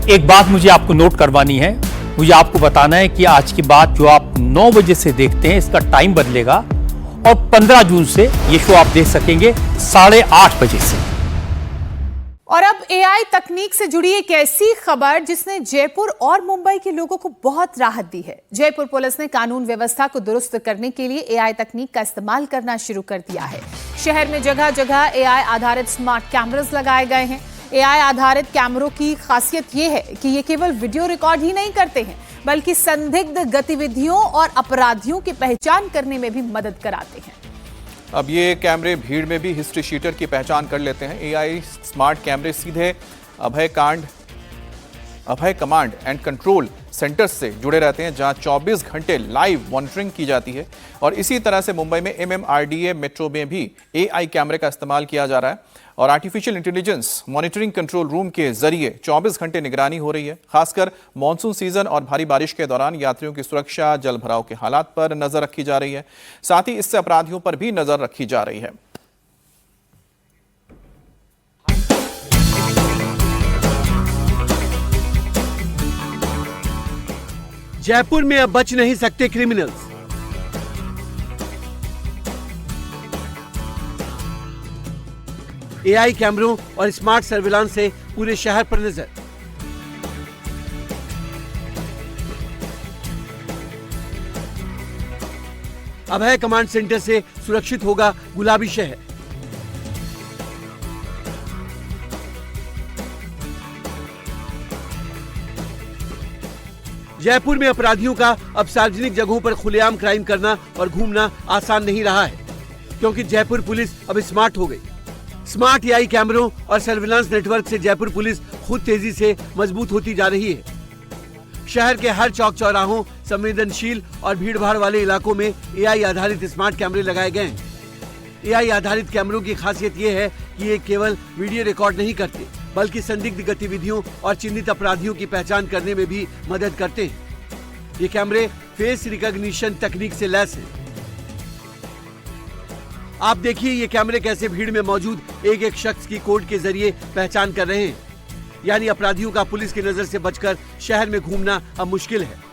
एक बात मुझे आपको नोट करवानी है, मुझे आपको बताना है कि आज की बात जो आप 9 बजे से देखते हैं इसका टाइम बदलेगा और 15 जून से ये शो आप देख सकेंगे 8:30 बजे से। और अब एआई तकनीक से जुड़ी एक ऐसी खबर जिसने जयपुर और मुंबई के लोगों को बहुत राहत दी है। जयपुर पुलिस ने कानून व्यवस्था को दुरुस्त करने के लिए एआई तकनीक का इस्तेमाल करना शुरू कर दिया है। शहर में जगह जगह एआई आधारित स्मार्ट कैमरास लगाए गए हैं। एआई आधारित कैमरों की खासियत यह है कि ये केवल वीडियो रिकॉर्ड ही नहीं करते हैं, बल्कि संदिग्ध गतिविधियों और अपराधियों की पहचान करने में भी मदद कराते हैं। अब ये कैमरे भीड़ में भी हिस्ट्री शीटर की पहचान कर लेते हैं। एआई स्मार्ट कैमरे सीधे अभय कमांड एंड कंट्रोल सेंटर्स से जुड़े रहते हैं, जहां 24 घंटे लाइव मॉनिटरिंग की जाती है। और इसी तरह से मुंबई में MMRDA मेट्रो में भी एआई कैमरे का इस्तेमाल किया जा रहा है और artificial intelligence monitoring control room के जरिए 24 घंटे निगरानी हो रही है। खासकर मॉनसून सीजन और भारी बारिश के दौरान यात्रियों की सुरक्षा, जल भराव के हालात पर नजर रखी जा रही है। साथ ही इससे अपराधियों पर भी नजर रखी जा रही है। जयपुर में अब बच नहीं सकते क्रिमिनल्स। एआई कैमरों और स्मार्ट सर्विलांस से पूरे शहर पर नजर। अभय कमांड सेंटर से सुरक्षित होगा गुलाबी शहर। जयपुर में अपराधियों का अब सार्वजनिक जगहों पर खुलेआम क्राइम करना और घूमना आसान नहीं रहा है, क्योंकि जयपुर पुलिस अब स्मार्ट हो गई। स्मार्ट एआई कैमरों और सर्विलांस नेटवर्क से जयपुर पुलिस खुद तेजी से मजबूत होती जा रही है। शहर के हर चौक चौराहों, संवेदनशील और भीड़भाड़ वाले इलाकों में एआई आधारित स्मार्ट कैमरे लगाए गए हैं। एआई आधारित कैमरों की खासियत ये है कि ये केवल वीडियो रिकॉर्ड नहीं करते, बल्कि संदिग्ध गतिविधियों और चिन्हित अपराधियों की पहचान करने में भी मदद करते हैं। ये कैमरे फेस रिकॉग्निशन तकनीक से लैस हैं। आप देखिए ये कैमरे कैसे भीड़ में मौजूद एक एक शख्स की कोड के जरिए पहचान कर रहे हैं। यानी अपराधियों का पुलिस की नजर से बचकर शहर में घूमना अब मुश्किल है।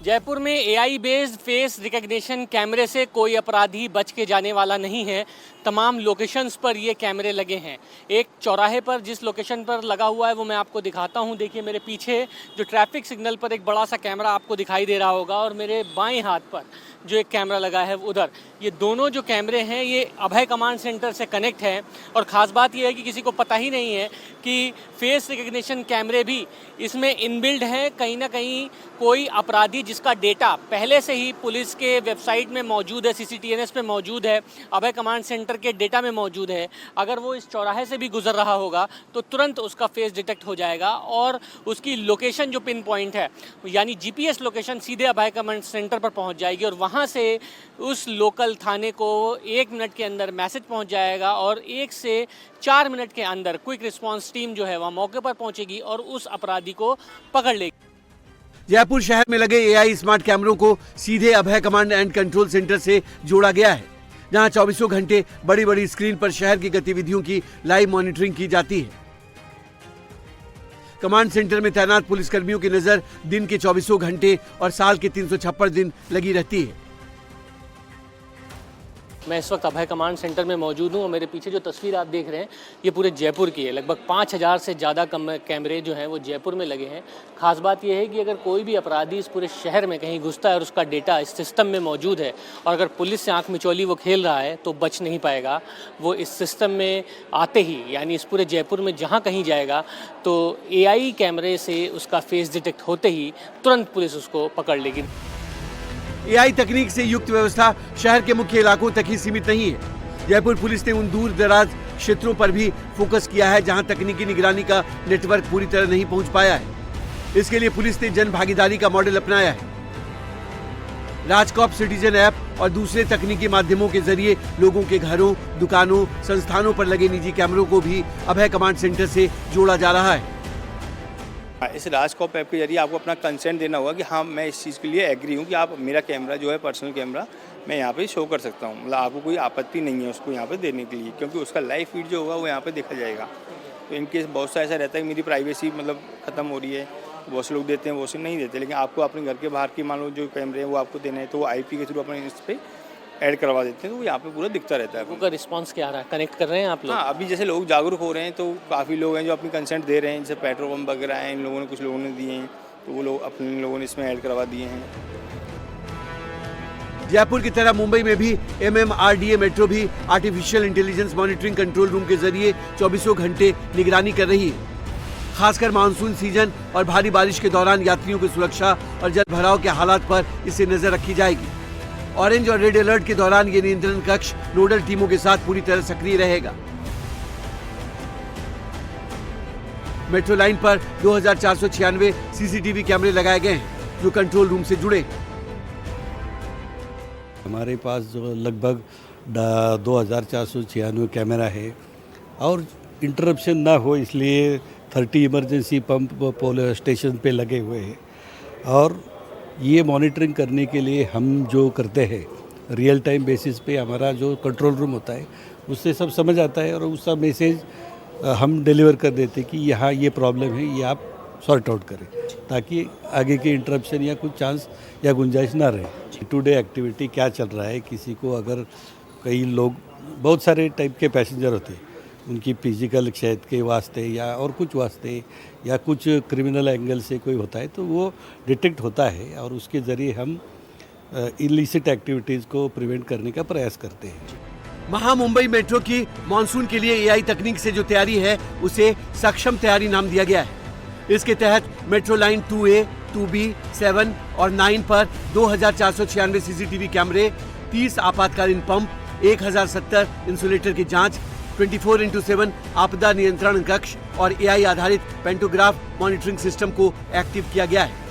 जयपुर में एआई बेस्ड फेस रिकग्निशन कैमरे से कोई अपराधी बच के जाने वाला नहीं है। तमाम लोकेशंस पर ये कैमरे लगे हैं। एक चौराहे पर जिस लोकेशन पर लगा हुआ है वो मैं आपको दिखाता हूँ। देखिए मेरे पीछे जो ट्रैफिक सिग्नल पर एक बड़ा सा कैमरा आपको दिखाई दे रहा होगा, और मेरे बाएं हाथ पर जो एक कैमरा लगा है उधर, ये दोनों जो कैमरे हैं ये अभय कमांड सेंटर से कनेक्ट है। और ख़ास बात ये है कि किसी को पता ही नहीं है कि फेस रिकग्निशन कैमरे भी इसमें इनबिल्ड हैं। कहीं ना कहीं कोई अपराधी जिसका डेटा पहले से ही पुलिस के वेबसाइट में मौजूद है, CCTNS पे मौजूद है, अभय कमांड सेंटर के डेटा में मौजूद है, अगर वो इस चौराहे से भी गुजर रहा होगा तो तुरंत उसका फेस डिटेक्ट हो जाएगा और उसकी लोकेशन जो पिन पॉइंट है, यानी GPS लोकेशन सीधे अभय कमांड सेंटर पर पहुंच जाएगी और वहां से उस लोकल थाने को 1 मिनट के अंदर मैसेज पहुंच जाएगा और 1 से 4 मिनट के अंदर क्विक रिस्पांस टीम जो है वह मौके पर पहुंचेगी और उस अपराधी को पकड़ लेगी। जयपुर शहर में लगे एआई स्मार्ट कैमरों को सीधे अभय कमांड एंड कंट्रोल सेंटर से जोड़ा गया है, जहां 24 घंटे बड़ी बड़ी स्क्रीन पर शहर की गतिविधियों की लाइव मॉनिटरिंग की जाती है। कमांड सेंटर में तैनात पुलिसकर्मियों की नजर दिन के 24 घंटे और साल के 356 दिन लगी रहती है। मैं इस वक्त अभय कमांड सेंटर में मौजूद हूँ और मेरे पीछे जो तस्वीर आप देख रहे हैं ये पूरे जयपुर की है। लगभग 5000 से ज़्यादा कैमरे जो हैं वो जयपुर में लगे हैं। खास बात यह है कि अगर कोई भी अपराधी इस पूरे शहर में कहीं घुसता है और उसका डेटा इस सिस्टम में मौजूद है और अगर पुलिस से आंख मिचौली वो खेल रहा है तो बच नहीं पाएगा। वो इस सिस्टम में आते ही, यानी इस पूरे जयपुर में जहाँ कहीं जाएगा तो एआई कैमरे से उसका फेस डिटेक्ट होते ही तुरंत पुलिस उसको पकड़ लेगी। एआई तकनीक से युक्त व्यवस्था शहर के मुख्य इलाकों तक ही सीमित नहीं है। जयपुर पुलिस ने उन दूर दराज क्षेत्रों पर भी फोकस किया है जहां तकनीकी निगरानी का नेटवर्क पूरी तरह नहीं पहुंच पाया है। इसके लिए पुलिस ने जन भागीदारी का मॉडल अपनाया है। राजकॉप सिटीजन ऐप और दूसरे तकनीकी माध्यमों के जरिए लोगों के घरों, दुकानों, संस्थानों पर लगे निजी कैमरों को भी अभय कमांड सेंटर से जोड़ा जा रहा है। इस राजकॉप ऐप के जरिए आपको अपना कंसेंट देना होगा कि हाँ मैं इस चीज़ के लिए एग्री हूँ कि आप मेरा कैमरा जो है पर्सनल कैमरा मैं यहाँ पे शो कर सकता हूँ। मतलब आपको कोई आपत्ति नहीं है उसको यहाँ पे देने के लिए, क्योंकि उसका लाइव फीड जो होगा वो यहाँ पे देखा जाएगा। तो इनकेस बहुत सा ऐसा रहता है कि मेरी प्राइवेसी मतलब ख़त्म हो रही है, बहुत से लोग देते हैं, बहुत से नहीं देते, लेकिन आपको अपने घर के बाहर की मान लो जो कैमरे हैं वो आपको देने हैं, तो वो IP के थ्रू अपने इस पर ऐड करवा देते हैं, तो वो यहाँ पे पूरा दिखता रहता है। लोगों का रिस्पांस क्या आ रहा है? कनेक्ट कर रहे हैं आप लोग? हाँ, अभी जैसे लोग जागरूक हो रहे हैं तो काफ़ी लोग हैं जो अपनी कंसेंट दे रहे हैं, जैसे पेट्रोल पंप वगैरह हैं, इन लोगों ने कुछ लोगों ने दिए हैं, तो वो लोग अपने लोगों ने इसमें ऐड करवा दिए हैं। जयपुर की तरह मुंबई में भी MMRDA मेट्रो भी artificial intelligence monitoring control room के जरिए 24 घंटे निगरानी कर रही है। खासकर मानसून सीजन और भारी बारिश के दौरान यात्रियों की सुरक्षा और जल भराव के हालात पर इससे नजर रखी जाएगी। ऑरेंज और रेड अलर्ट के दौरान ये नियंत्रण कक्ष नोडल टीमों के साथ पूरी तरह सक्रिय रहेगा। मेट्रो लाइन पर 2496 CCTV कैमरे लगाए गए हैं जो कंट्रोल रूम से जुड़े। हमारे पास जो लगभग 2496 कैमरा है और इंटरप्शन ना हो इसलिए 30 इमरजेंसी पंप पोल स्टेशन पे लगे हुए हैं। और ये मॉनिटरिंग करने के लिए हम जो करते हैं रियल टाइम बेसिस पे हमारा जो कंट्रोल रूम होता है उससे सब समझ आता है और उसका मैसेज हम डिलीवर कर देते कि यहाँ ये प्रॉब्लम है, ये आप सॉर्ट आउट करें ताकि आगे के इंटरप्शन या कुछ चांस या गुंजाइश ना रहे। टुडे एक्टिविटी क्या चल रहा है, किसी को अगर कई लोग बहुत सारे टाइप के पैसेंजर होते हैं, उनकी फिजिकल क्षत के वास्ते या और कुछ वास्ते या कुछ क्रिमिनल एंगल से कोई होता है तो वो डिटेक्ट होता है और उसके ज़रिए हम इलिसिट एक्टिविटीज़ को प्रिवेंट करने का प्रयास करते हैं। महा मुंबई मेट्रो की मानसून के लिए AI तकनीक से जो तैयारी है उसे सक्षम तैयारी नाम दिया गया है। इसके तहत मेट्रो लाइन 2A, 2B, 7 और 9 पर 2496 CCTV कैमरे, 30 आपातकालीन पंप, 1070 इंसुलेटर की जांच, 24x7 आपदा नियंत्रण कक्ष और AI आधारित पेंटोग्राफ मॉनिटरिंग सिस्टम को एक्टिव किया गया है।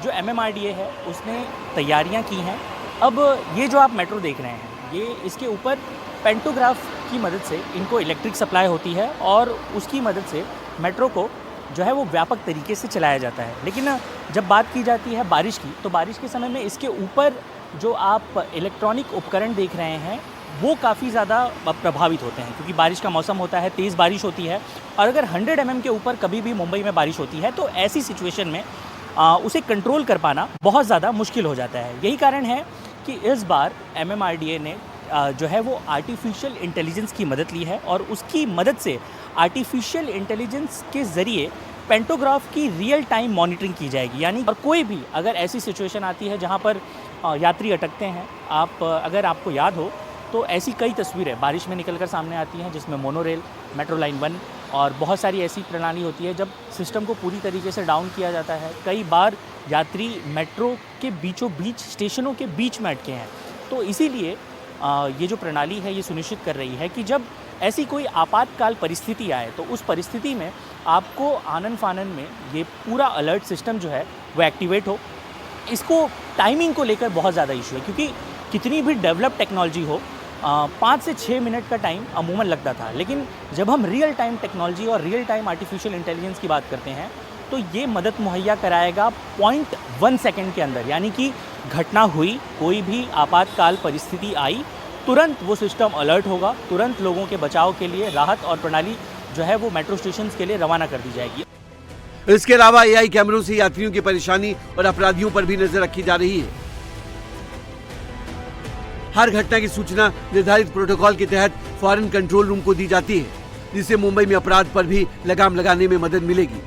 जो MMRDA है उसने तैयारियां की हैं। अब ये जो आप मेट्रो देख रहे हैं ये इसके ऊपर पेंटोग्राफ की मदद से इनको इलेक्ट्रिक सप्लाई होती है और उसकी मदद से मेट्रो को जो है वो व्यापक तरीके से चलाया जाता है। लेकिन जब बात की जाती है बारिश की, तो बारिश के समय में इसके ऊपर जो आप इलेक्ट्रॉनिक उपकरण देख रहे हैं वो काफ़ी ज़्यादा प्रभावित होते हैं क्योंकि बारिश का मौसम होता है, तेज़ बारिश होती है और अगर 100 mm के ऊपर कभी भी मुंबई में बारिश होती है तो ऐसी सिचुएशन में उसे कंट्रोल कर पाना बहुत ज़्यादा मुश्किल हो जाता है। यही कारण है कि इस बार MMRDA ने जो है वो आर्टिफिशियल इंटेलिजेंस की मदद ली है और उसकी मदद से आर्टिफिशियल इंटेलिजेंस के ज़रिए पेंटोग्राफ की रियल टाइम मॉनिटरिंग की जाएगी। यानी और कोई भी अगर ऐसी सिचुएशन आती है जहाँ पर यात्री अटकते हैं, अगर आपको याद हो तो ऐसी कई तस्वीरें बारिश में निकलकर सामने आती हैं जिसमें मोनोरेल, मेट्रो लाइन 1 और बहुत सारी ऐसी प्रणाली होती है जब सिस्टम को पूरी तरीके से डाउन किया जाता है। कई बार यात्री मेट्रो के बीचों बीच स्टेशनों के बीच में अटके हैं। तो इसीलिए ये जो प्रणाली है ये सुनिश्चित कर रही है कि जब ऐसी कोई आपातकाल परिस्थिति आए तो उस परिस्थिति में आपको आनन फानन में ये पूरा अलर्ट सिस्टम जो है वो एक्टिवेट हो। इसको टाइमिंग को लेकर बहुत ज़्यादा इशू है क्योंकि कितनी भी डेवलप टेक्नोलॉजी हो 5 से 6 मिनट का टाइम अमूमन लगता था, लेकिन जब हम रियल टाइम टेक्नोलॉजी और रियल टाइम आर्टिफिशियल इंटेलिजेंस की बात करते हैं तो ये मदद मुहैया कराएगा 0.1 सेकंड के अंदर। यानी कि घटना हुई, कोई भी आपातकाल परिस्थिति आई, तुरंत वो सिस्टम अलर्ट होगा, तुरंत लोगों के बचाव के लिए राहत और प्रणाली जो है वो मेट्रो स्टेशन के लिए रवाना कर दी जाएगी। इसके अलावा AI कैमरों से यात्रियों की परेशानी और अपराधियों पर भी नजर रखी जा रही है। हर घटना की सूचना निर्धारित प्रोटोकॉल के तहत फॉरेन कंट्रोल रूम को दी जाती है जिससे मुंबई में अपराध पर भी लगाम लगाने में मदद मिलेगी।